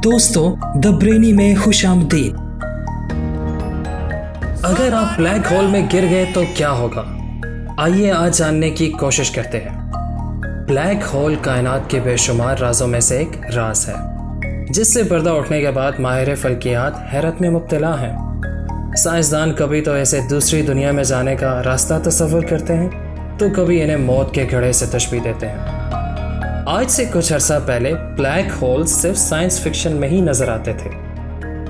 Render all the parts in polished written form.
दोस्तों, the brainy में खुशामदीद। अगर आप ब्लैक होल में गिर गए तो क्या होगा, आइए आज जानने की कोशिश करते हैं। ब्लैक होल कायनात के बेशुमार राजों में से एक राज है, जिससे पर्दा उठने के बाद माहिर फल्कियात हैरत में मुब्तला हैं। साइंसदान कभी तो ऐसे दूसरी दुनिया में जाने का रास्ता तस्वर करते हैं, तो कभी इन्हें मौत के घड़े से तशबीह देते हैं। आज से कुछ अर्सा पहले ब्लैक होल सिर्फ साइंस फिक्शन में ही नजर आते थे,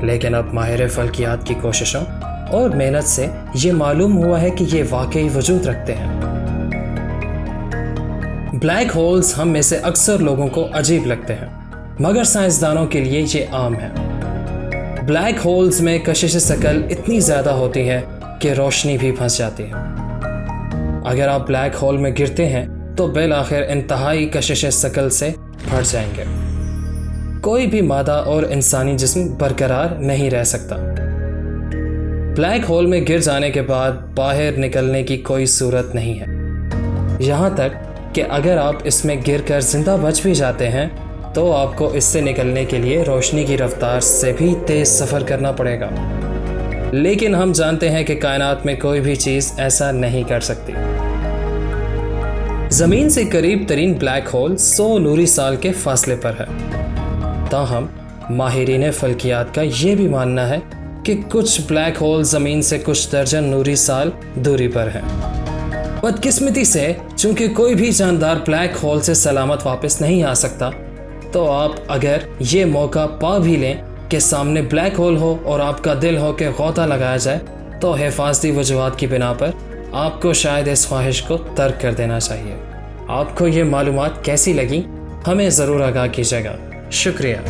लेकिन अब माहिर फल्कियात की कोशिशों और मेहनत से ये मालूम हुआ है कि ये वाकई वजूद रखते हैं। ब्लैक होल्स हम में से अक्सर लोगों को अजीब लगते हैं, मगर साइंसदानों के लिए ये आम है। ब्लैक होल्स में कशिश शकल इतनी ज़्यादा होती है कि रोशनी भी फंस जाती है। अगर आप ब्लैक होल में गिरते हैं तो बिल आखिर इंतहाई कशिश शकल से फट जाएंगे। कोई भी मादा और इंसानी जिस्म बरकरार नहीं रह सकता। ब्लैक होल में गिर जाने के बाद बाहर निकलने की कोई सूरत नहीं है। यहाँ तक कि अगर आप इसमें गिरकर जिंदा बच भी जाते हैं तो आपको इससे निकलने के लिए रोशनी की रफ्तार से भी तेज सफ़र करना पड़ेगा। लेकिन हम जानते हैं कि कायनात में कोई भी चीज़ ऐसा नहीं कर सकती। ज़मीन से करीब तरीन ब्लैक होल 100 नूरी साल के फासले पर है। ताहम माहिरीन फल्कियात का ये भी मानना है कि कुछ ब्लैक होल ज़मीन से कुछ दर्जन नूरी साल दूरी पर हैं। बदकिस्मती से चूँकि कोई भी जानदार ब्लैक होल से सलामत वापस नहीं आ सकता, तो आप अगर ये मौका पा भी लें कि सामने ब्लैक होल हो और आपका दिल हो कि गौता लगाया जाए, तो हिफाजती वजूहात की बिना पर आपको शायद इस ख्वाहिश को तर्क कर देना चाहिए। आपको ये मालूमात कैसी लगी, हमें ज़रूर आगाह कीजिएगा। शुक्रिया।